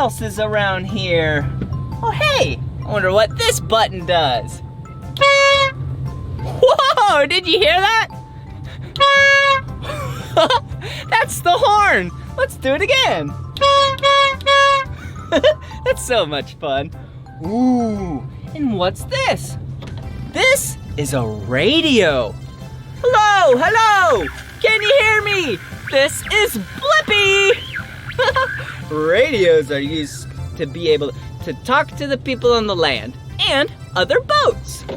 else is around here? Oh, hey, I wonder what this button does. Whoa, did you hear that? That's the horn. Let's do it again. That's so much fun. Ooh, and what's this? This is a radio. Hello, hello. Can you hear me? This is Blippi. Radios are used to be able to talk to the people on the land and other boats.